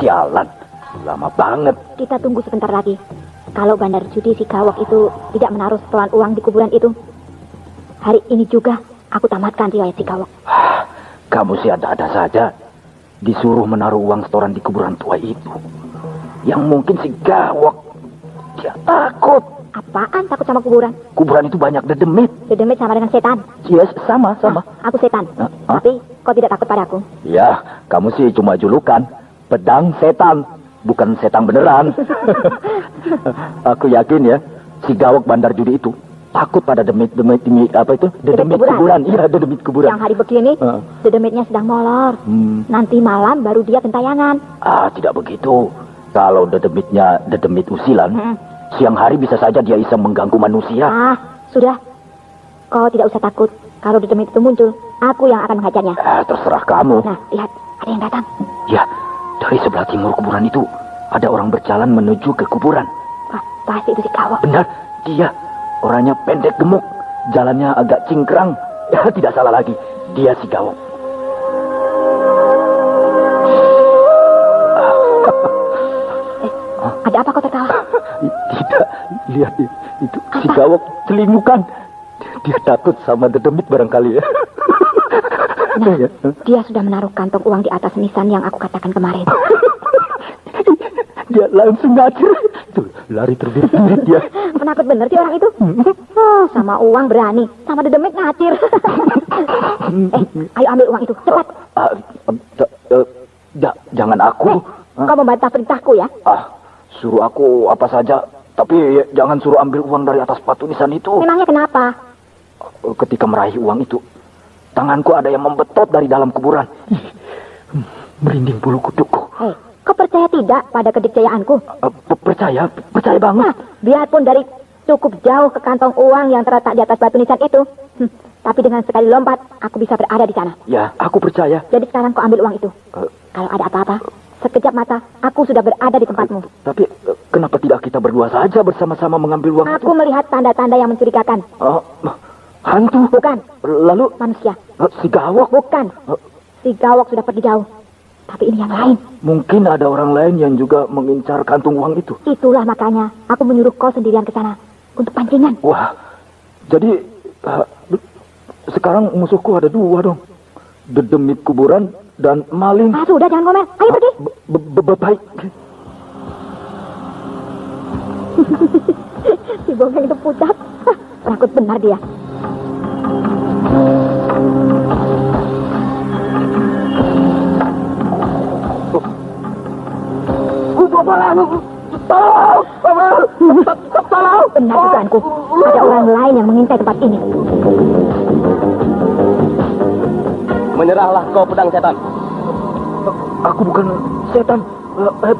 Sialan, lama banget. Kita tunggu sebentar lagi. Kalau bandar judi si Gawok itu tidak menaruh setoran uang di kuburan itu, hari ini juga aku tamatkan riwayat si Gawok. Kamu sih ada-ada saja. Disuruh menaruh uang setoran di kuburan tua itu. Yang mungkin si Gawok, dia takut. Apaan takut sama kuburan? Kuburan itu banyak dedemit. Dedemit sama dengan setan. Yes, sama. Aku setan. Tapi kau tidak takut padaku? Ya, kamu sih cuma julukan. Pedang setan, bukan setan beneran. Aku yakin ya, si Gawok bandar judi itu takut pada dedemit kuburan. Iya, dedemit kuburan. Yang hari begini, dedemitnya sedang molor. Nanti malam baru dia gentayangan. Tidak begitu. Kalau dedemitnya dedemit usilan, siang hari bisa saja dia iseng mengganggu manusia. Sudah. Kau tidak usah takut. Kalau dedemit itu muncul, aku yang akan menghajarnya. Terserah kamu. Nah, lihat, ada yang datang. Ya, dari sebelah timur kuburan itu ada orang berjalan menuju ke kuburan. Wah, pasti itu si Gawok. Benar, dia. Orangnya pendek gemuk, jalannya agak cingkrang. Ya, tidak salah lagi. Dia si Gawok. Ada apa kau tertawa? Tidak, lihat itu si Gawok celingukan. Dia takut sama dedemit barangkali ya. Dia sudah menaruh kantong uang di atas nisan yang aku katakan kemarin. Dia langsung ngacir. Tuh, lari terbirit-birit dia. Penakut bener sih orang itu. Sama uang berani, sama dedemit ngacir. Ayo ambil uang itu, cepat. Jangan aku. Kau membantah perintahku ya? Suruh aku apa saja, tapi jangan suruh ambil uang dari atas batu nisan itu. Memangnya kenapa? Ketika meraih uang itu, tanganku ada yang membetot dari dalam kuburan. Merinding bulu kuduku. Kau percaya tidak pada kedikjayaanku? Percaya banget. Nah, biarpun dari cukup jauh ke kantong uang yang terletak di atas batu nisan itu, tapi dengan sekali lompat, aku bisa berada di sana. Ya, aku percaya. Jadi sekarang kau ambil uang itu. Kalau ada apa-apa, sekejap mata, aku sudah berada di tempatmu. Tapi kenapa tidak kita berdua saja bersama-sama mengambil uang itu? Aku melihat tanda-tanda yang mencurigakan. Hantu? Bukan. Lalu? Manusia. Si Gawok? Bukan. Si Gawok sudah pergi jauh. Tapi ini yang lain. Mungkin ada orang lain yang juga mengincar kantung uang itu. Itulah makanya aku menyuruh kau sendirian ke sana untuk pancingan. Wah, jadi sekarang musuhku ada dua dong. Dedemit kuburan dan maling. Sudah, jangan ngomel. Ayo pergi. Baik. Si bongeng itu pucat. Penakut benar dia. Tolong! Benar dugaanku. Ada orang lain yang mengintai tempat ini. Menyerahlah kau pedang setan. Aku bukan setan.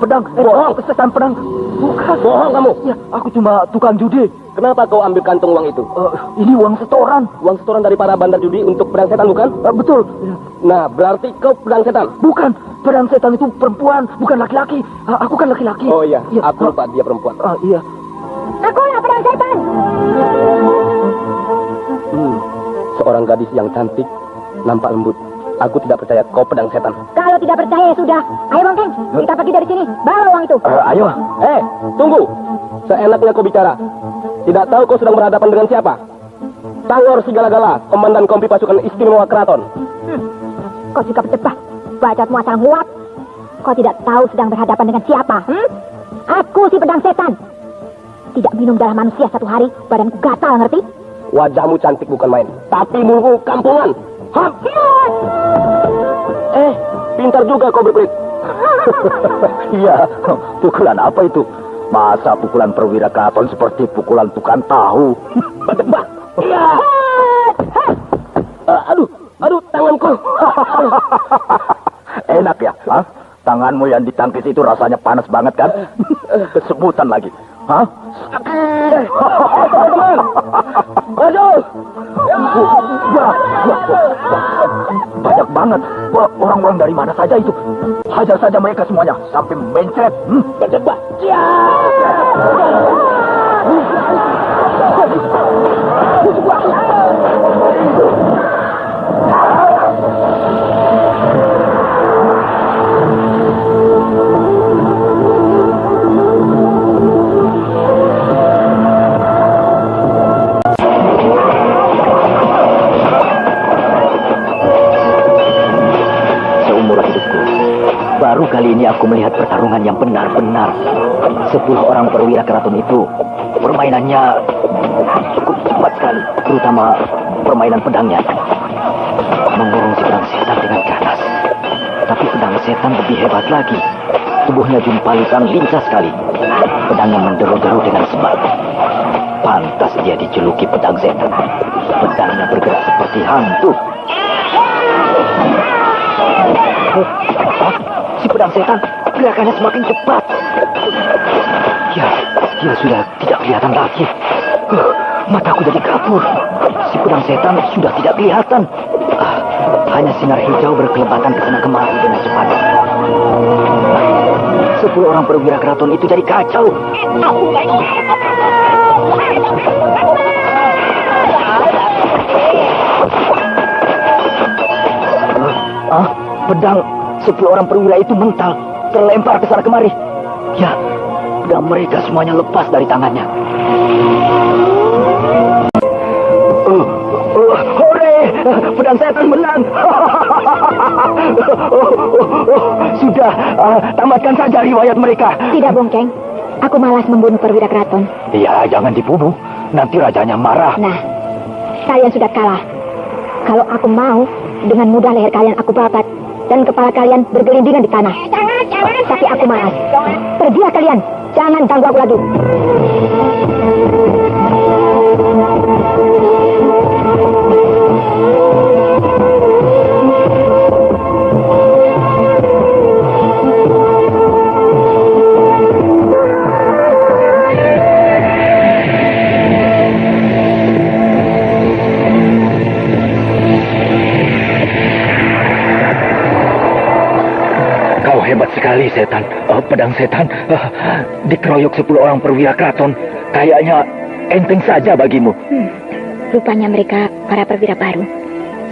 Pedang. Bohong. Setan pedang. Bukan. Bohong kamu. Ya, aku cuma tukang judi. Kenapa kau ambil kantong uang itu? Ini uang setoran. Uang setoran dari para bandar judi untuk pedang setan, bukan? Betul. Nah, berarti kau pedang setan? Bukan. Pedang setan itu perempuan, bukan laki-laki. Aku kan laki-laki. Oh iya, aku lupa dia perempuan. Iya. Aku lah pedang setan. Seorang gadis yang cantik, nampak lembut. Aku tidak percaya kau pedang setan. Kalau tidak percaya ya sudah. Ayo bongkeng, kita pergi dari sini. Bawa uang itu. Ayo. Tunggu. Seenaknya kau bicara. Tidak tahu kau sedang berhadapan dengan siapa? Tangor Sigala-gala, komandan kompi pasukan istimewa keraton. Kau juga berdebat. Bacotmu asal nguap. Kau tidak tahu sedang berhadapan dengan siapa? Aku si pedang setan. Tidak minum darah manusia satu hari, badanku gatal, ngerti? Wajahmu cantik bukan main, tapi mulutmu kampungan. Pintar juga kau berkelit. Iya, pukulan apa itu? Masa pukulan perwira keraton seperti pukulan tukang tahu? Berdebah. Iya. Aduh, tanganku. Enak ya? Tanganmu yang ditangkis itu rasanya panas banget kan? Kesemutan lagi. Hah? Maju! Banyak banget. Wah, orang-orang dari mana saja itu? Hajar saja mereka semuanya sampai mencret. Berdebah. Baru kali ini aku melihat pertarungan yang benar-benar. 10 orang perwira keraton itu permainannya cukup cepat sekali, terutama permainan pedangnya. Mengurung si pedang setan dengan ganas. Tapi pedang setan lebih hebat lagi. Tubuhnya jumpalitan lincah sekali. Pedangnya menderu-deru dengan sebat. Pantas dia dijuluki pedang setan. Pedangnya bergerak seperti hantu. Si pedang setan gerakannya semakin cepat. Ya, dia sudah tidak kelihatan lagi. Mataku jadi kabur. Si pedang setan sudah tidak kelihatan. Hanya sinar hijau berkelebatan ke sana kemari dengan cepat. 10 orang perwira keraton itu jadi kacau. Pedang 10 orang perwira itu mental, terlempar ke sana kemari. Ya, pedang mereka semuanya lepas dari tangannya. Hore! Pedang setan menang! Sudah, tamatkan saja riwayat mereka. Tidak, Bongkeng. Aku malas membunuh perwira keraton. Ya, jangan dibunuh. Nanti rajanya marah. Nah, kalian sudah kalah. Kalau aku mau, dengan mudah leher kalian aku babat. Dan kepala kalian bergelindingan di tanah. Tapi aku malas. Pergilah kalian. Jangan ganggu aku lagi. Hebat sekali setan, pedang setan dikeroyok 10 orang perwira keraton. Kayaknya enteng saja bagimu. Rupanya mereka para perwira baru.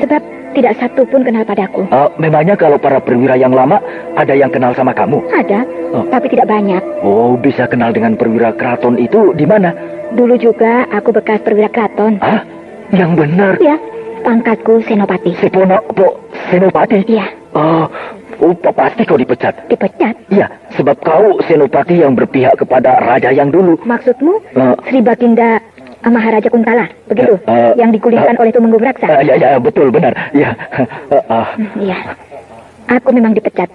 Sebab tidak satu pun kenal padaku. Memangnya kalau para perwira yang lama ada yang kenal sama kamu? Ada, tapi tidak banyak. Oh, bisa kenal dengan perwira keraton itu di mana? Dulu juga aku bekas perwira keraton. Yang benar? Ya, pangkatku Senopati. Senopati? Iya. Pasti kau dipecat. Dipecat? Iya, sebab kau senopati yang berpihak kepada raja yang dulu. Maksudmu Sri Baginda Maharaja Kuntala, begitu? Yang digulingkan oleh Tumenggung Raksa? Ya, betul, benar. Iya. Iya. Aku memang dipecat.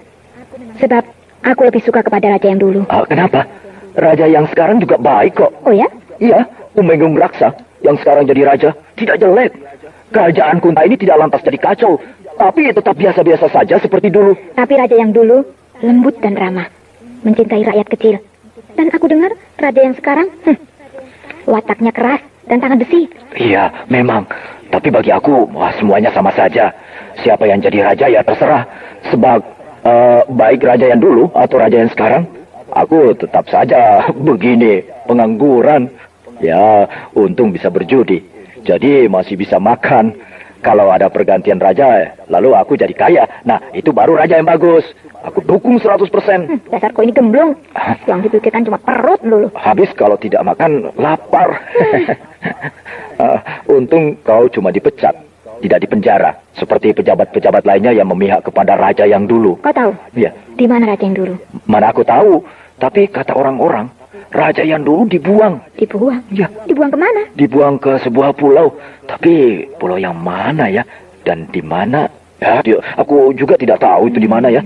Sebab aku lebih suka kepada raja yang dulu. Kenapa? Raja yang sekarang juga baik kok. Oh ya? Iya, Tumenggung Raksa yang sekarang jadi raja tidak jelek. Kerajaan Kunta ini tidak lantas jadi kacau. Tapi tetap biasa-biasa saja seperti dulu. Tapi raja yang dulu lembut dan ramah, mencintai rakyat kecil. Dan aku dengar raja yang sekarang, wataknya keras dan tangan besi. Iya, memang. Tapi bagi aku, semuanya sama saja. Siapa yang jadi raja ya terserah. Sebab baik raja yang dulu atau raja yang sekarang, aku tetap saja begini, pengangguran. Ya, untung bisa berjudi. Jadi masih bisa makan. Kalau ada pergantian raja, lalu aku jadi kaya. Nah, itu baru raja yang bagus. Aku dukung 100%. Dasar kau ini gemblong. Yang dipikirkan cuma perut dulu. Habis kalau tidak makan, lapar. Untung kau cuma dipecat, tidak dipenjara. Seperti pejabat-pejabat lainnya yang memihak kepada raja yang dulu. Kau tahu? Iya. Di mana raja yang dulu? Mana aku tahu. Tapi kata orang-orang, raja yang dulu dibuang. Dibuang? Ya. Dibuang kemana? Dibuang ke sebuah pulau. Tapi pulau yang mana ya? Dan di mana? Ya, aku juga tidak tahu itu di mana ya.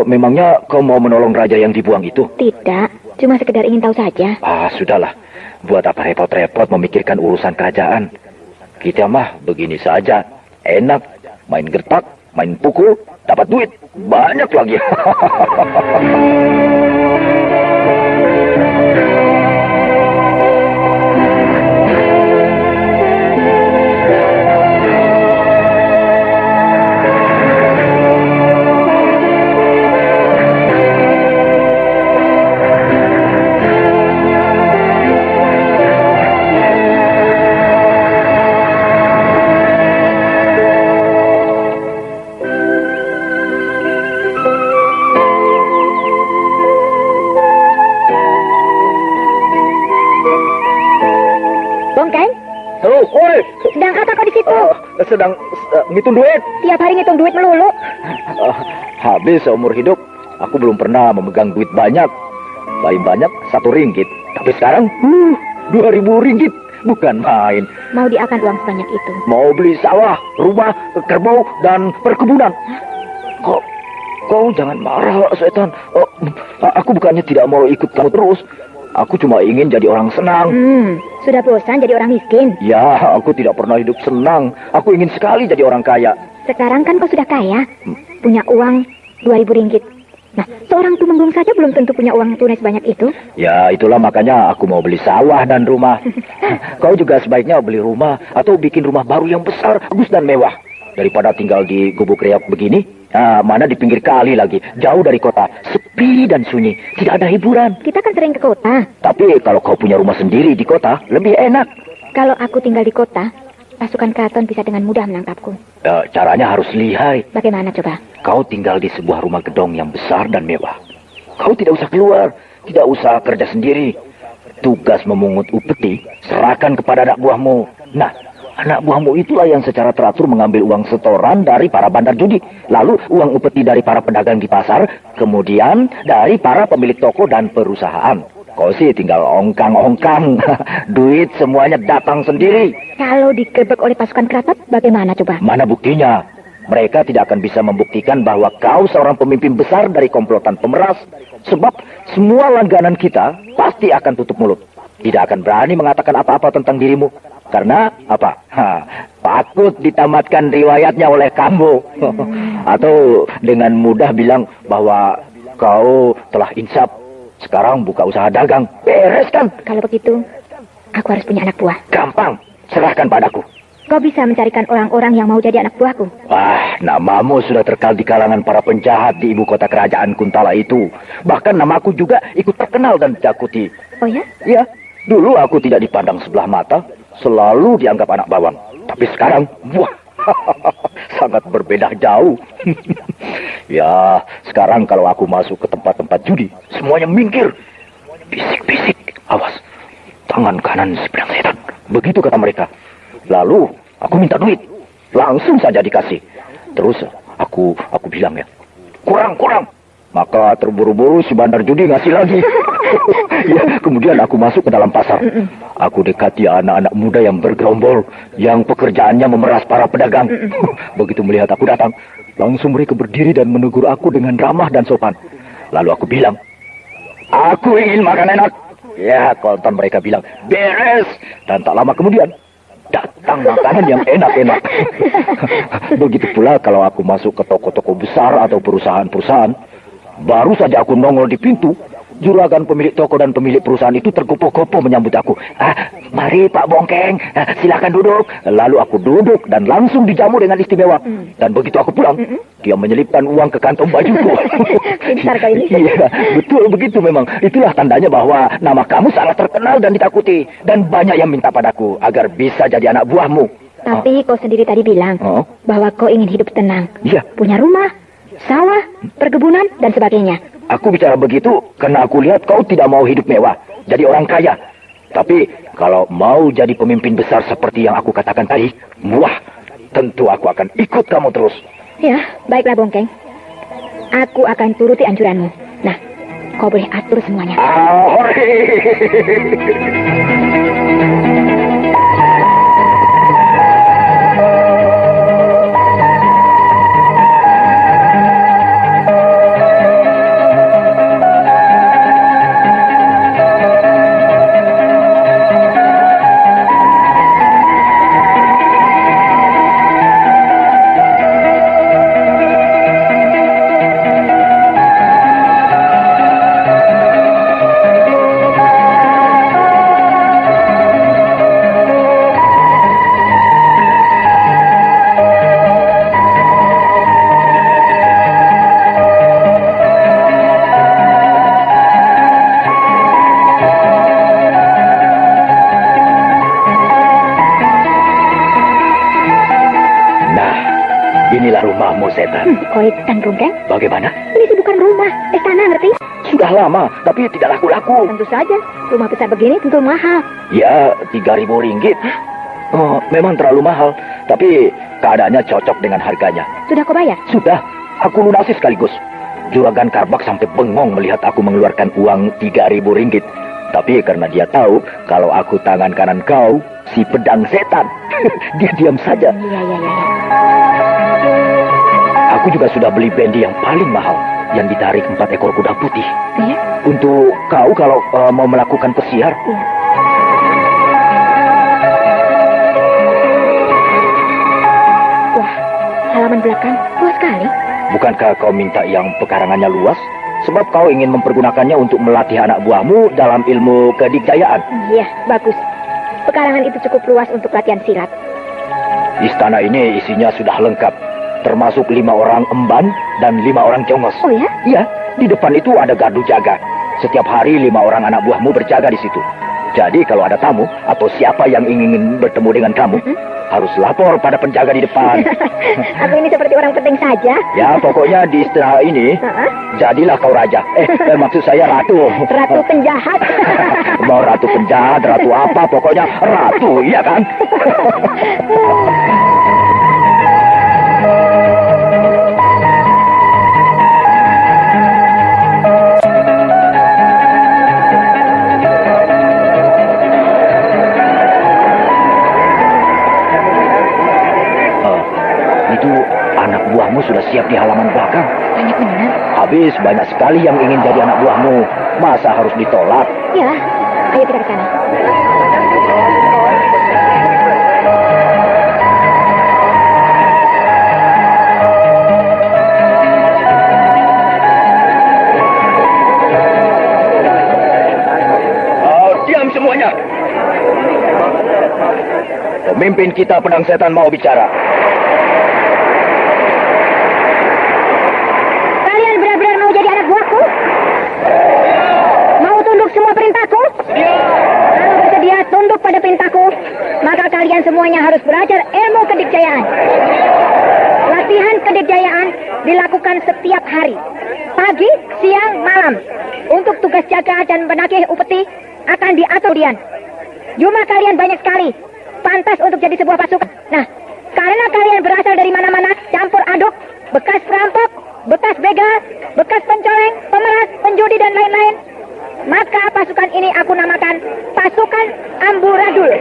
Memangnya kau mau menolong raja yang dibuang itu? Tidak. Cuma sekedar ingin tahu saja. Sudahlah. Buat apa repot-repot memikirkan urusan kerajaan? Kita mah begini saja. Enak. Main gertak, main pukul, dapat duit. Banyak lagi. Sedang apa kau di situ? Sedang ngitung duit. Tiap hari ngitung duit melulu. Habis seumur hidup, aku belum pernah memegang duit banyak. Paling banyak 1 ringgit. Tapi sekarang, 2.000 ringgit. Bukan main. Mau diakan uang sebanyak itu? Mau beli sawah, rumah, kerbau, dan perkebunan. Kau jangan marah, setan. Aku bukannya tidak mau ikut kamu terus. Aku cuma ingin jadi orang senang. Sudah bosan jadi orang miskin? Ya, aku tidak pernah hidup senang. Aku ingin sekali jadi orang kaya. Sekarang kan kau sudah kaya. Punya uang 2.000 ringgit. Nah, seorang tumenggung saja belum tentu punya uang tunai sebanyak itu. Ya, itulah makanya aku mau beli sawah dan rumah. Kau juga sebaiknya beli rumah atau bikin rumah baru yang besar, bagus dan mewah. Daripada tinggal di gubuk reok begini, mana di pinggir kali lagi, jauh dari kota, sepi dan sunyi, tidak ada hiburan. Kita kan sering ke kota. Tapi kalau kau punya rumah sendiri di kota, lebih enak. Kalau aku tinggal di kota, pasukan keraton bisa dengan mudah menangkapku. Caranya harus lihai. Bagaimana coba? Kau tinggal di sebuah rumah gedong yang besar dan mewah. Kau tidak usah keluar, tidak usah kerja sendiri. Tugas memungut upeti serahkan kepada anak buahmu. Nah, anak buahmu itulah yang secara teratur mengambil uang setoran dari para bandar judi. Lalu uang upeti dari para pedagang di pasar, kemudian dari para pemilik toko dan perusahaan. Kau sih tinggal ongkang-ongkang. Duit semuanya datang sendiri. Kalau digerebek oleh pasukan keraton, bagaimana coba? Mana buktinya? Mereka tidak akan bisa membuktikan bahwa kau seorang pemimpin besar dari komplotan pemeras. Sebab semua langganan kita pasti akan tutup mulut. Tidak akan berani mengatakan apa-apa tentang dirimu. Karena apa? Takut ditamatkan riwayatnya oleh kamu. Atau dengan mudah bilang bahwa kau telah insaf. Sekarang buka usaha dagang. Beres kan? Kalau begitu, aku harus punya anak buah. Gampang. Serahkan padaku. Kau bisa mencarikan orang-orang yang mau jadi anak buahku. Namamu sudah terkenal di kalangan para penjahat di ibu kota kerajaan Kuntala itu. Bahkan namaku juga ikut terkenal dan ditakuti. Oh ya? Ya, dulu aku tidak dipandang sebelah mata. Selalu dianggap anak bawang. Tapi sekarang, wah, sangat berbeda jauh. Ya, sekarang kalau aku masuk ke tempat-tempat judi, semuanya minggir. Bisik-bisik, awas. Tangan kanan si pedang setan. Begitu kata mereka. Lalu, aku minta duit. Langsung saja dikasih. Terus, aku bilang ya, kurang. Maka terburu-buru si bandar judi ngasih lagi. Ya, kemudian aku masuk ke dalam pasar. Aku dekati anak-anak muda yang bergerombol, yang pekerjaannya memeras para pedagang. Begitu melihat aku datang, langsung mereka berdiri dan menegur aku dengan ramah dan sopan. Lalu aku bilang, aku ingin makan enak. Ya, kontan mereka bilang, beres. Dan tak lama kemudian, datang makanan yang enak-enak. Begitu pula kalau aku masuk ke toko-toko besar atau perusahaan-perusahaan, baru saja aku nongol di pintu, juragan pemilik toko dan pemilik perusahaan itu tergopoh-gopoh menyambut aku. Mari Pak Bongkeng, silakan duduk. Lalu aku duduk dan langsung dijamu dengan istimewa. Dan begitu aku pulang, dia menyelipkan uang ke kantong bajuku. Pintar kau ini. Iya, betul begitu memang. Itulah tandanya bahwa nama kamu sangat terkenal dan ditakuti. Dan banyak yang minta padaku agar bisa jadi anak buahmu. Tapi kau sendiri tadi bilang bahwa kau ingin hidup tenang. Iya. Punya rumah, sawah, perkebunan, dan sebagainya. Aku bicara begitu karena aku lihat kau tidak mau hidup mewah, jadi orang kaya. Tapi kalau mau jadi pemimpin besar seperti yang aku katakan tadi, wah, tentu aku akan ikut kamu terus. Ya, baiklah Bongkeng. Aku akan turuti anjuranmu. Nah, kau boleh atur semuanya. Inilah rumahmu, setan. Koitan, Bongkeng. Bagaimana? Ini bukan rumah, istana, ngerti? Sudah lama, tapi tidak laku-laku. Tentu saja, rumah besar begini tentu mahal. Ya, 3.000 ringgit. Oh, memang terlalu mahal, tapi keadaannya cocok dengan harganya. Sudah kau bayar? Sudah, aku lunasi sekaligus. Juragan Karbak sampai bengong melihat aku mengeluarkan uang 3.000 ringgit. Tapi karena dia tahu kalau aku tangan kanan kau, si pedang setan, dia diam saja. Iya. Aku juga sudah beli bendi yang paling mahal, yang ditarik 4 ekor kuda putih. Iya? Untuk kau kalau mau melakukan pesiar. Iya. Wah, halaman belakang luas sekali. Bukankah kau minta yang pekarangannya luas? Sebab kau ingin mempergunakannya untuk melatih anak buahmu dalam ilmu kedikjayaan. Iya, bagus. Pekarangan itu cukup luas untuk latihan silat. Istana ini isinya sudah lengkap, termasuk 5 orang emban dan 5 orang jongos. Oh ya? Iya, di depan itu ada gardu jaga. Setiap hari 5 orang anak buahmu berjaga di situ. Jadi kalau ada tamu atau siapa yang ingin bertemu dengan kamu, harus lapor pada penjaga di depan. Aku ini seperti orang penting saja. Ya, pokoknya di istana ini, jadilah kau raja. Maksud saya ratu. Ratu penjahat. Mau ratu penjahat, ratu apa, pokoknya ratu, iya kan? Itu anak buahmu sudah siap di halaman belakang. Banyak benar. Habis banyak sekali yang ingin jadi anak buahmu. Masa harus ditolak? Ya, ayo kita ke sana. Diam semuanya. Pemimpin kita pedang setan mau bicara. Kalian benar-benar mau jadi anak buahku? Mau tunduk semua perintahku? Kalau bersedia tunduk pada perintahku, maka kalian semuanya harus belajar ilmu kedikjayaan. Latihan kedikjayaan dilakukan setiap hari, pagi, siang, malam. Untuk tugas jaga dan menagih upeti akan diatur Dian. Jumlah kalian banyak sekali, pantas untuk jadi sebuah pasukan. Nah, karena kalian berasal dari mana-mana, campur aduk, bekas perampok, bekas begal, bekas pencoleng, pemeras, penjudi dan lain-lain, maka pasukan ini aku namakan pasukan Amburadul.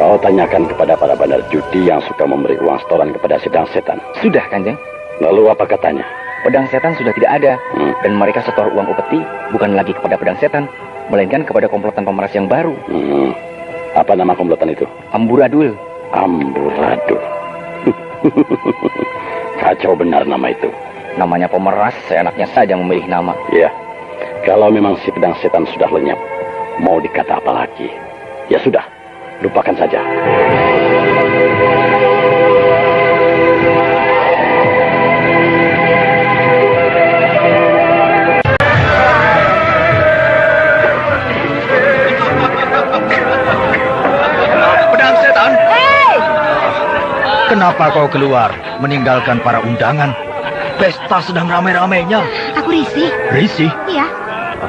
Kau tanyakan kepada para bandar judi yang suka memberi uang setoran kepada sedang setan. Sudah, Kanjeng. Lalu apa katanya? Pedang setan sudah tidak ada. Dan mereka setor uang upeti bukan lagi kepada pedang setan, melainkan kepada komplotan pemeras yang baru. Apa nama komplotan itu? Amburadul. Amburadul. Kacau benar nama itu. Namanya pemeras, seenaknya saja memilih nama. Ya, kalau memang si pedang setan sudah lenyap, mau dikata apa lagi? Ya sudah, lupakan saja. Pedang setan! Kenapa kau keluar meninggalkan para undangan? Pesta sedang ramai-ramainya. Aku risih. Risih? Iya,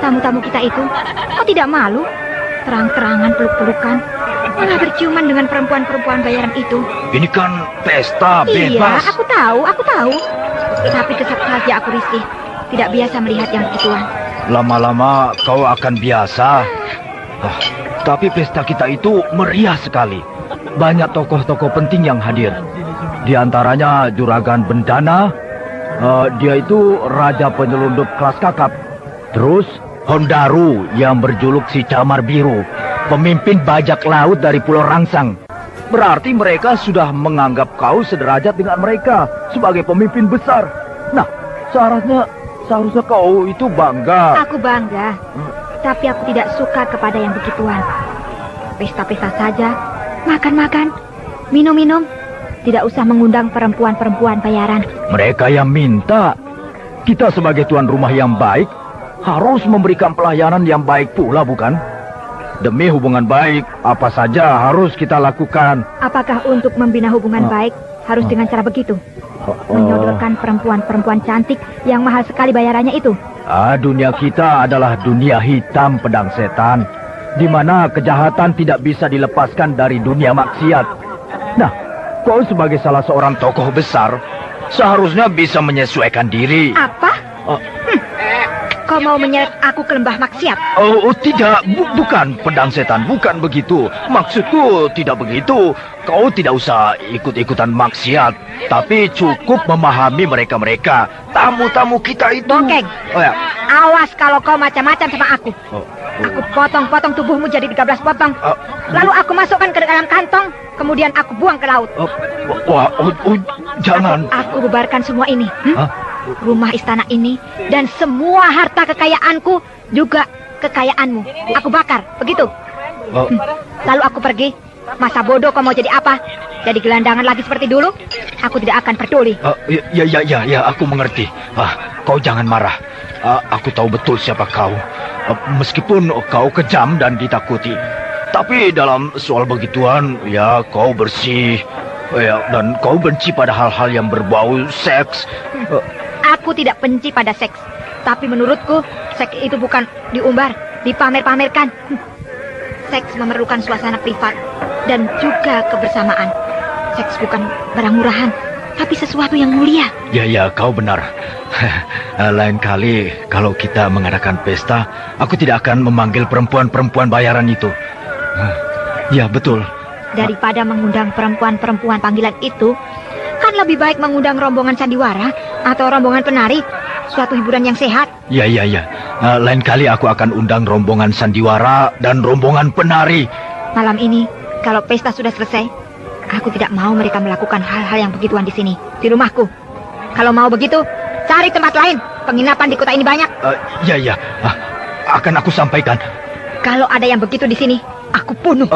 tamu-tamu kita itu, kok tidak malu? Terang-terangan peluk-pelukan, malah berciuman dengan perempuan-perempuan bayaran itu. Ini kan pesta bebas. Iya, aku tahu. Tapi tetap saja aku risih. Tidak biasa melihat yang begituan. Lama-lama kau akan biasa. Tapi pesta kita itu meriah sekali. Banyak tokoh-tokoh penting yang hadir. Di antaranya Juragan Bendana. Dia itu raja penyelundup kelas kakap. Terus Hondaru yang berjuluk si Camar Biru, pemimpin bajak laut dari Pulau Rangsang. Berarti mereka sudah menganggap kau sederajat dengan mereka sebagai pemimpin besar. Nah, seharusnya kau itu bangga. Aku bangga, tapi aku tidak suka kepada yang begituan. Pesta-pesta saja, makan-makan, minum-minum. Tidak usah mengundang perempuan-perempuan bayaran. Mereka yang minta. Kita sebagai tuan rumah yang baik harus memberikan pelayanan yang baik pula, bukan? Demi hubungan baik, apa saja harus kita lakukan. Apakah untuk membina hubungan baik harus dengan cara begitu? Menyodorkan perempuan-perempuan cantik yang mahal sekali bayarannya itu? Dunia kita adalah dunia hitam, pedang setan, di mana kejahatan tidak bisa dilepaskan dari dunia maksiat. Nah, kau sebagai salah seorang tokoh besar, seharusnya bisa menyesuaikan diri. Apa? Kau mau menyeret aku ke lembah maksiat? Tidak, bukan pedang setan, bukan begitu. Maksudku tidak begitu. Kau tidak usah ikut-ikutan maksiat, tapi cukup memahami mereka-mereka, tamu-tamu kita itu. Bokeng, Ya. awas kalau kau macam-macam sama aku. Aku potong-potong tubuhmu jadi 13 potong. Lalu aku masukkan ke dalam kantong, kemudian aku buang ke laut. Jangan. Aku bubarkan semua ini. Hah? Rumah istana ini dan semua harta kekayaanku juga kekayaanmu. Aku bakar, begitu. Lalu aku pergi. Masa bodoh kau mau jadi apa? Jadi gelandangan lagi seperti dulu? Aku tidak akan peduli. Ya, aku mengerti. Kau jangan marah. Aku tahu betul siapa kau. Meskipun kau kejam dan ditakuti, tapi dalam soal begituan, ya kau bersih. Ya, dan kau benci pada hal-hal yang berbau seks. Aku tidak benci pada seks. Tapi menurutku, seks itu bukan diumbar, dipamer-pamerkan. Seks memerlukan suasana privat dan juga kebersamaan. Seks bukan barang murahan, tapi sesuatu yang mulia. Ya, kau benar. Lain kali, kalau kita mengadakan pesta, aku tidak akan memanggil perempuan-perempuan bayaran itu. Ya, betul. Daripada mengundang perempuan-perempuan panggilan itu, kan lebih baik mengundang rombongan sandiwara atau rombongan penari. Suatu hiburan yang sehat. Ya. Lain kali aku akan undang rombongan sandiwara dan rombongan penari. Malam ini, kalau pesta sudah selesai, aku tidak mau mereka melakukan hal-hal yang begituan di sini, di rumahku. Kalau mau begitu, cari tempat lain. Penginapan di kota ini banyak. Ya. Akan aku sampaikan. Kalau ada yang begitu di sini, aku bunuh.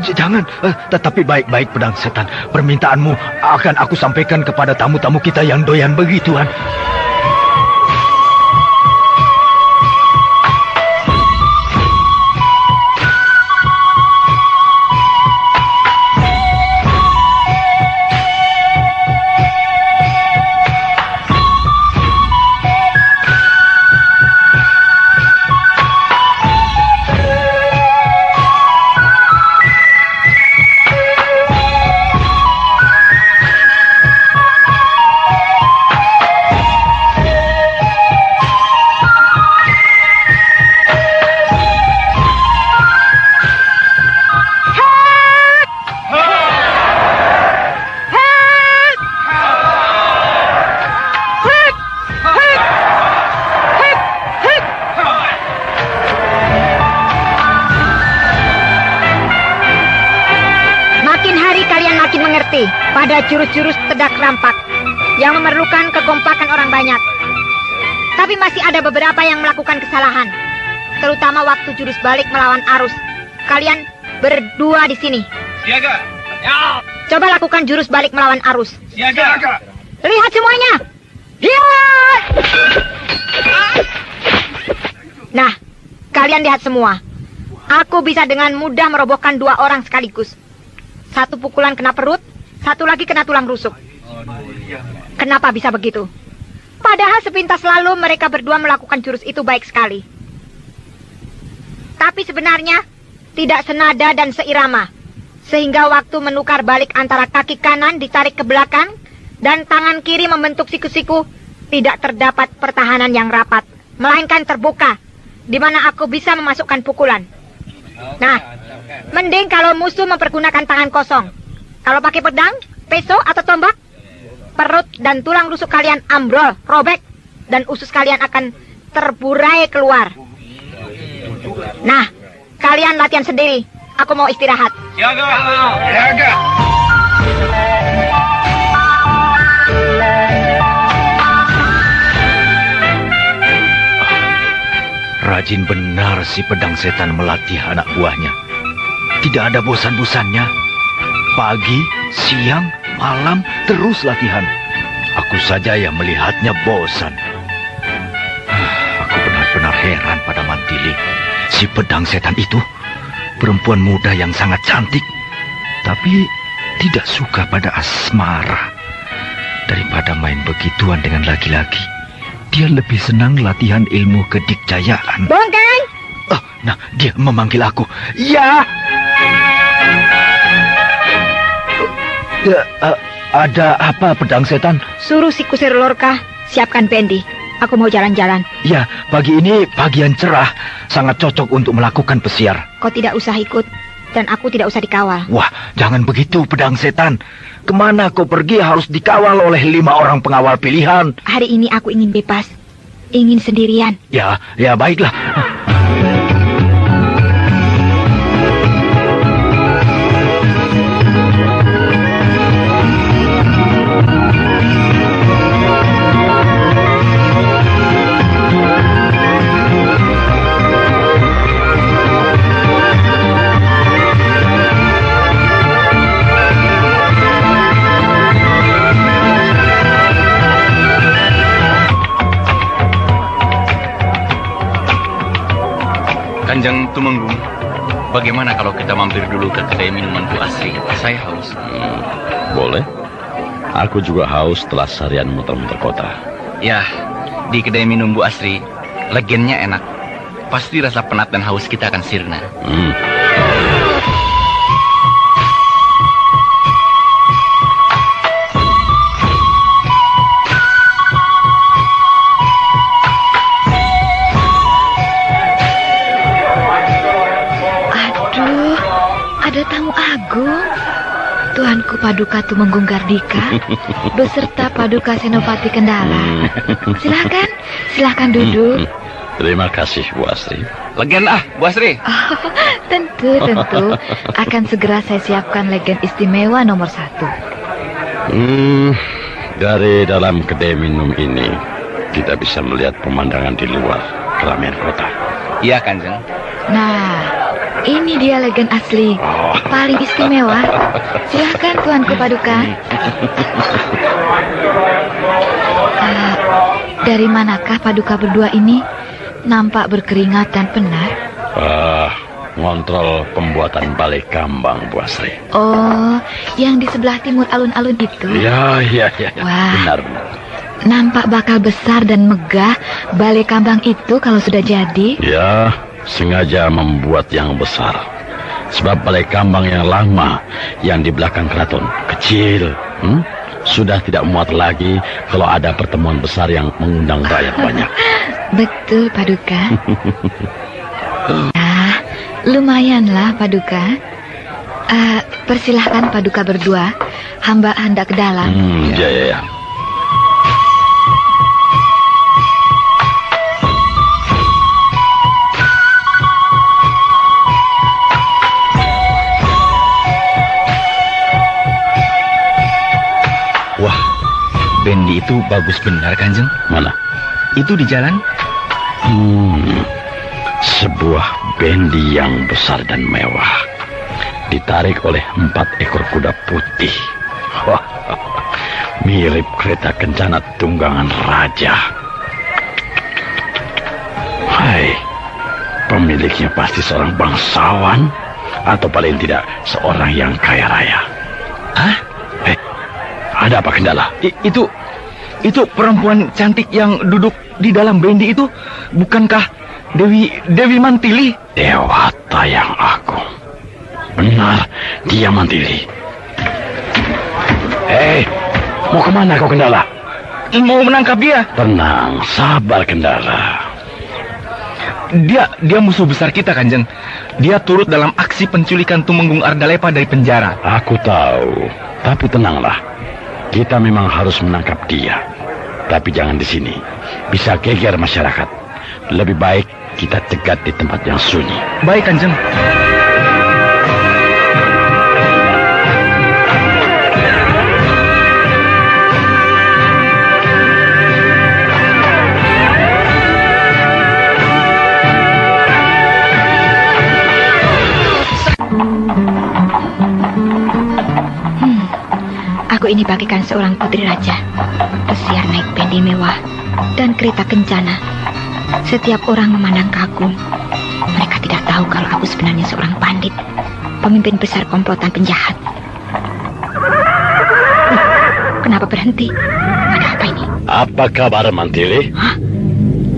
Jangan. Tetapi baik-baik pedang setan. Permintaanmu akan aku sampaikan kepada tamu-tamu kita yang doyan begituan. Pada jurus-jurus tedak rampak yang memerlukan kekompakan orang banyak. Tapi masih ada beberapa yang melakukan kesalahan, terutama waktu jurus balik melawan arus. Kalian berdua di sini. Siaga. Ya. Coba lakukan jurus balik melawan arus. Siaga. Lihat semuanya. Lihat. Nah, kalian lihat semua. Aku bisa dengan mudah merobohkan 2 orang sekaligus. 1 pukulan kena perut, 1 lagi kena tulang rusuk. Kenapa bisa begitu? Padahal sepintas lalu mereka berdua melakukan jurus itu baik sekali. Tapi sebenarnya tidak senada dan seirama. Sehingga waktu menukar balik antara kaki kanan ditarik ke belakang dan tangan kiri membentuk siku-siku, tidak terdapat pertahanan yang rapat, melainkan terbuka, di mana aku bisa memasukkan pukulan. Nah, mending kalau musuh mempergunakan tangan kosong. Kalau pakai pedang, peso atau tombak, perut dan tulang rusuk kalian ambrol, robek, dan usus kalian akan terburai keluar. Nah, kalian latihan sendiri. Aku mau istirahat. Siaga. Siaga. Rajin benar si pedang setan melatih anak buahnya. Tidak ada bosan-bosannya. Pagi, siang, malam, terus latihan. Aku saja yang melihatnya bosan. Aku benar-benar Mantili, si pedang setan itu, perempuan muda yang sangat cantik, tapi tidak suka pada asmara. Daripada main begituan dengan laki-laki, dia lebih senang latihan ilmu kedikjayaan. Bongkang! Oh, nah, dia memanggil aku. Ya! Ada apa, pedang setan? Suruh si kusir Lorca siapkan Bendi. Aku mau jalan-jalan. Ya, pagi ini pagi yang cerah, sangat cocok untuk melakukan pesiar. Kau tidak usah ikut, dan aku tidak usah dikawal. Wah, jangan begitu, pedang setan. Kemana kau pergi harus dikawal oleh 5 orang pengawal pilihan. Hari ini aku ingin bebas, ingin sendirian. Ya, baiklah. Kanjeng Tumenggung, bagaimana kalau kita mampir dulu ke kedai minuman Bu Asri? Saya haus. Boleh. Aku juga haus setelah seharian muter-muter kota. Ya, di kedai minum Bu Asri, legennya enak. Pasti rasa penat dan haus kita akan sirna. Ada tamu agung, Tuanku Paduka Tumenggung Gardika, beserta Paduka Senopati Kendala. Silakan duduk. Terima kasih, Bu Asri. Legen Bu Asri. Oh, tentu. Akan segera saya siapkan legen istimewa nomor 1. Dari dalam kedai minum ini, kita bisa melihat pemandangan di luar keramaian kota. Iya, Kanjeng. Nah, ini dia legen asli, paling istimewa. Silahkan Tuanku Paduka. Dari manakah Paduka berdua ini? Nampak berkeringat dan penat. Ngontrol pembuatan balai kambang, Bu Asri. Oh, yang di sebelah timur alun-alun itu? Ya. Wah, Benar. nampak bakal besar dan megah balai kambang itu kalau sudah jadi. Ya, sengaja membuat yang besar. Sebab balai kambang yang lama, yang di belakang keraton, kecil. Sudah tidak muat lagi kalau ada pertemuan besar yang mengundang rakyat banyak. Betul, Paduka. Lumayanlah, Paduka. Persilahkan Paduka berdua. Hamba hendak ke dalam. Ya. Wah, Bendi itu bagus benar, Kanjeng. Mana? Itu di jalan. Sebuah bendi yang besar dan mewah, ditarik oleh 4 ekor kuda putih. Wah, mirip kereta kencana tunggangan raja. Hai, pemiliknya pasti seorang bangsawan, atau paling tidak seorang yang kaya raya. Hah? Ada apa, Kendala? Itu perempuan cantik yang duduk di dalam bendi itu, bukankah Dewi Mantili? Dewata yang agung. Benar, dia Mantili. Hei, mau kemana kau, Kendala? Mau menangkap dia. Tenang, sabar, Kendala. Dia musuh besar kita, Kanjeng. Dia turut dalam aksi penculikan Tumenggung Ardalepa dari penjara. Aku tahu, tapi tenanglah. Kita memang harus menangkap dia. Tapi jangan di sini. Bisa geger masyarakat. Lebih baik kita cegat di tempat yang sunyi. Baik, Kanjeng. Aku ini bagaikan seorang putri raja, pesiar naik bendi mewah dan kereta kencana. Setiap orang memandang kagum. Mereka tidak tahu kalau aku sebenarnya seorang pandit, pemimpin besar komplotan penjahat. Kenapa berhenti? Ada apa ini? Apa kabar, Mantili? Hah?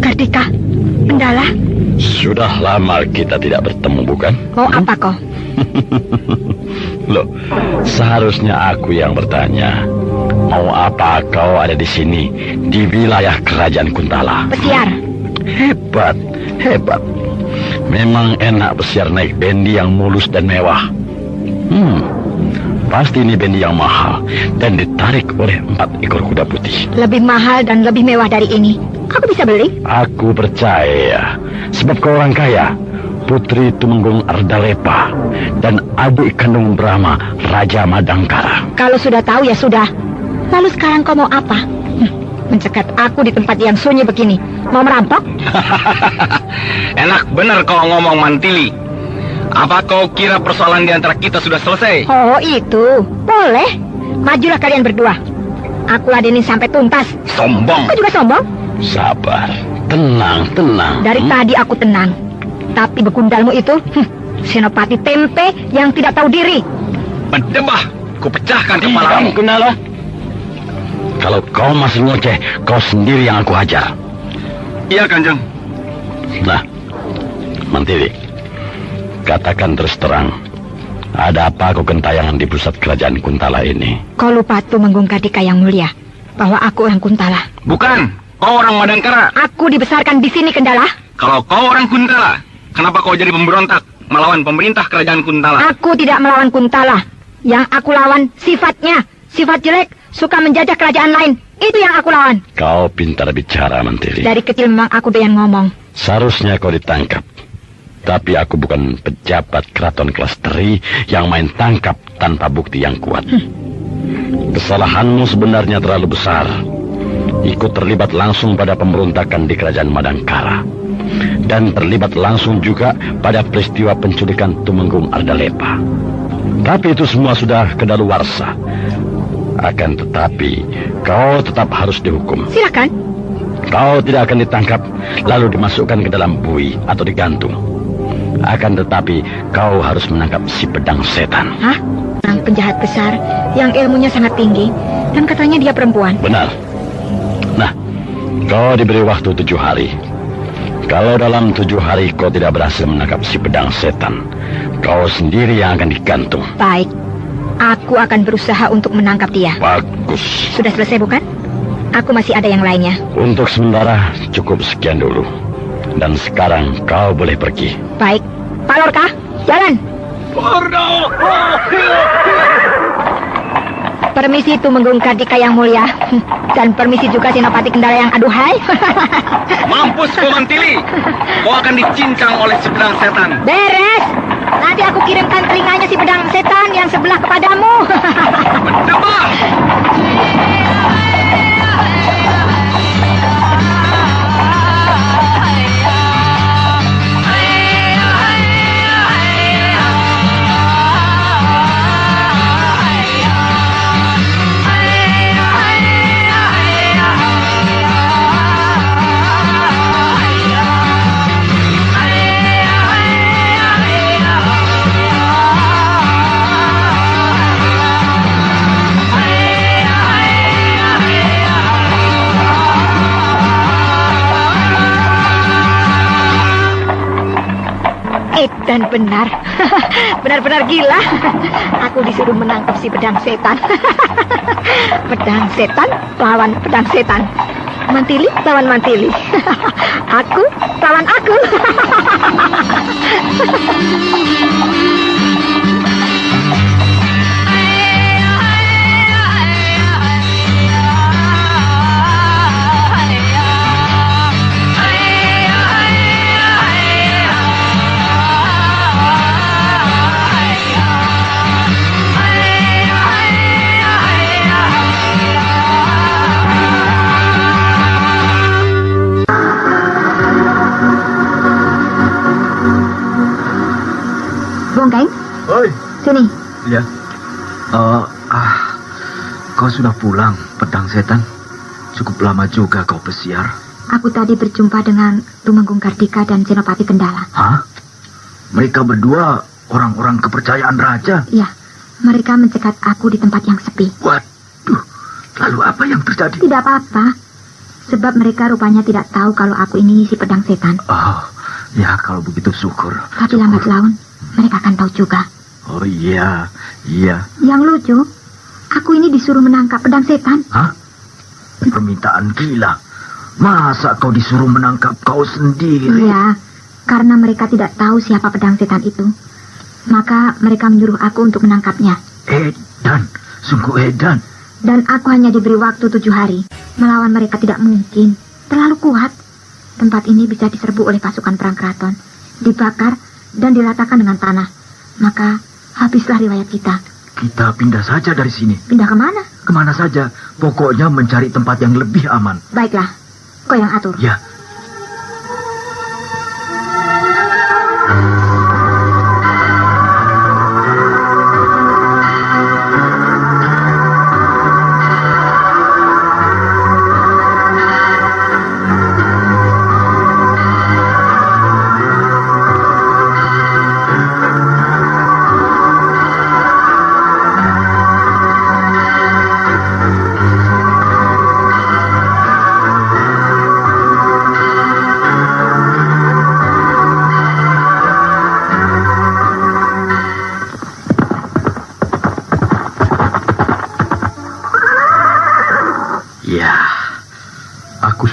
Kartika, Kendala, Sudah lama kita tidak bertemu, bukan? mau apa kau? Loh, seharusnya aku yang bertanya. Mau apa kau ada di sini, di wilayah kerajaan Kuntala? Pesiar. Hebat, hebat. Memang enak Pesiar naik bendi yang mulus dan mewah. Pasti ini bendi yang mahal dan ditarik oleh 4 ekor kuda putih. Lebih mahal dan lebih mewah dari ini. Aku bisa beli? Aku percaya, sebab kau orang kaya. Putri Tumenggung Ardalepa dan adik kandung Brahma, Raja Madangkara. Kalau sudah tahu ya sudah. Lalu sekarang kau mau apa? Mencegat aku di tempat yang sunyi begini. Mau merampok? Enak benar kau ngomong, Mantili. Apa kau kira persoalan di antara kita sudah selesai? Oh itu. Boleh. Majulah kalian berdua. Aku ladenin sampai tuntas. Sombong. Kau juga sombong? Sabar, tenang, tenang. Dari tadi aku tenang. Tapi begundalmu itu, senopati tempe yang tidak tahu diri. Berdebah, ku pecahkan kepalamu. Kendala. Kalau kau masih ngoceh, kau sendiri yang aku hajar. Iya, Kanjeng. Nah, Mantili, katakan terus terang, ada apa kau gentayangan di pusat kerajaan Kuntala ini? Kau lupa Tumenggung Kartika yang mulia, bahwa aku orang Kuntala. Bukan, kau orang Madangkara. Aku dibesarkan di sini, Kendala. Kalau kau orang Kuntala, kenapa kau jadi pemberontak melawan pemerintah kerajaan Kuntala? Aku tidak melawan Kuntala. Yang aku lawan sifatnya. Sifat jelek, suka menjajah kerajaan lain. Itu yang aku lawan. Kau pintar bicara, Mantili. Dari kecil memang aku doyan ngomong. Seharusnya kau ditangkap. Tapi aku bukan pejabat keraton kelas teri yang main tangkap tanpa bukti yang kuat. Kesalahanmu sebenarnya terlalu besar. Ikut terlibat langsung pada pemberontakan di kerajaan Madangkara. Dan terlibat langsung juga pada peristiwa penculikan Tumenggung Ardalepa. Tapi itu semua sudah kedaluwarsa. Akan tetapi, kau tetap harus dihukum. Silakan. Kau tidak akan ditangkap, lalu dimasukkan ke dalam bui atau digantung. Akan tetapi, kau harus menangkap si pedang setan. Hah? Orang penjahat besar yang ilmunya sangat tinggi. Dan katanya dia perempuan. Benar. Nah, kau diberi waktu 7 hari. Kalau dalam 7 hari kau tidak berhasil menangkap si pedang setan, kau sendiri yang akan digantung. Baik. Aku akan berusaha untuk menangkap dia. Bagus. Sudah selesai bukan? Aku masih ada yang lainnya. Untuk sementara cukup sekian dulu. Dan sekarang kau boleh pergi. Baik. Pak Lorca, jalan. Permisi Tumenggung Kartika yang mulia. Dan permisi juga Senopati Kendala yang aduhai. Mampus kau, Mantili. Kau akan dicincang oleh si pedang setan. Beres. Nanti aku kirimkan telinganya si pedang setan yang sebelah kepadamu. Berdebah. Dan benar, benar-benar gila. Aku disuruh menangkap si pedang setan. Pedang setan lawan pedang setan. Mantili lawan Mantili. Aku lawan aku. Bongkain, Oi. sini. Ya. Kau sudah pulang, pedang setan. Cukup lama juga kau pesiar. Aku tadi berjumpa dengan Tumenggung Kardika dan Senopati Kendala. Hah? Mereka berdua orang-orang kepercayaan raja? Ya, mereka mencegat aku di tempat yang sepi. Waduh, lalu apa yang terjadi? Tidak apa-apa, sebab mereka rupanya tidak tahu kalau aku ini si pedang setan. Oh, ya kalau begitu syukur. Tapi lambat laun, mereka akan tahu juga. Oh iya, iya. Yang lucu, aku ini disuruh menangkap pedang setan. Hah? Permintaan gila. Masa kau disuruh menangkap kau sendiri? Iya, karena mereka tidak tahu siapa pedang setan itu. Maka mereka menyuruh aku untuk menangkapnya. Edan, sungguh edan. Dan aku hanya diberi waktu 7 hari. Melawan mereka tidak mungkin. Terlalu kuat. Tempat ini bisa diserbu oleh pasukan perang keraton. Dibakar dan diratakan dengan tanah. Maka habislah riwayat kita. Kita pindah saja dari sini. Pindah kemana? Kemana saja. Pokoknya mencari tempat yang lebih aman. Baiklah, kau yang atur. Ya.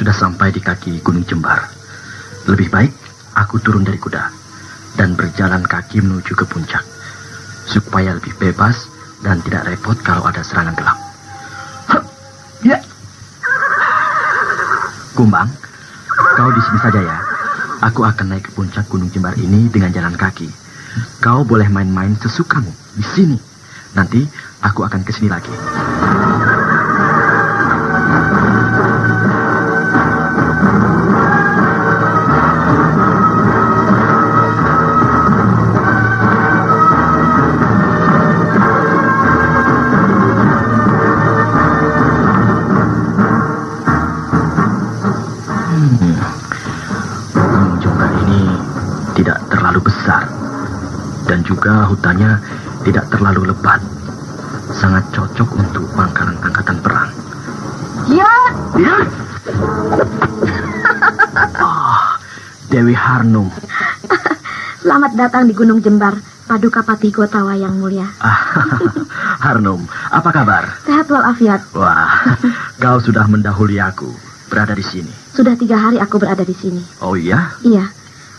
Sudah sampai di kaki Gunung Jembar. Lebih baik aku turun dari kuda dan berjalan kaki menuju ke puncak supaya lebih bebas dan tidak repot kalau ada serangan gelap. Ya. Kumbang, kau di sini saja ya. Aku akan naik ke puncak Gunung Jembar ini dengan jalan kaki. Kau boleh main-main sesukamu di sini. Nanti aku akan ke sini lagi. Juga hutannya tidak terlalu lebat. Sangat cocok untuk pangkalan angkatan perang. Ya. Ya. Oh, Dewi Harnum. Selamat datang di Gunung Jembar, Paduka Pati Gotawa yang mulia. Harnum, apa kabar? Sehat walafiat. Wah, kau sudah mendahului aku berada di sini. Sudah 3 hari aku berada di sini. Oh iya? Iya,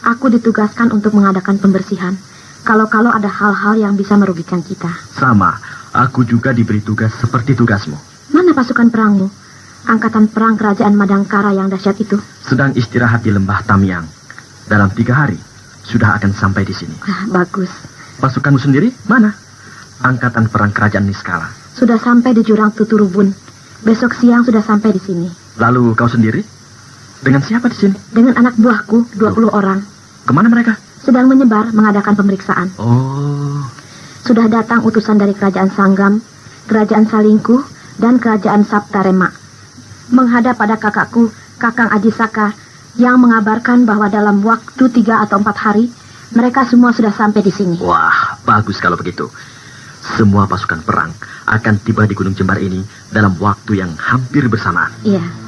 aku ditugaskan untuk mengadakan pembersihan. Kalau ada hal-hal yang bisa merugikan kita. Sama, aku juga diberi tugas seperti tugasmu. Mana pasukan perangmu? Angkatan perang kerajaan Madangkara yang dahsyat itu. Sedang istirahat di lembah Tamyang. Dalam 3 hari, sudah akan sampai di sini. Bagus. Pasukanmu sendiri, mana? Angkatan perang kerajaan Niskala. Sudah sampai di jurang Tuturubun. Besok siang sudah sampai di sini. Lalu kau sendiri? Dengan siapa di sini? Dengan anak buahku, 20 orang. Kemana mereka? Sedang menyebar mengadakan pemeriksaan. Oh. Sudah datang utusan dari kerajaan Sanggam, kerajaan Salingkuh, dan kerajaan Saptarema. Menghadap pada kakakku, Kakang Ajisaka, yang mengabarkan bahwa dalam waktu 3 atau 4 hari, mereka semua sudah sampai di sini. Wah, bagus kalau begitu. Semua pasukan perang akan tiba di Gunung Jembar ini dalam waktu yang hampir bersamaan. Iya.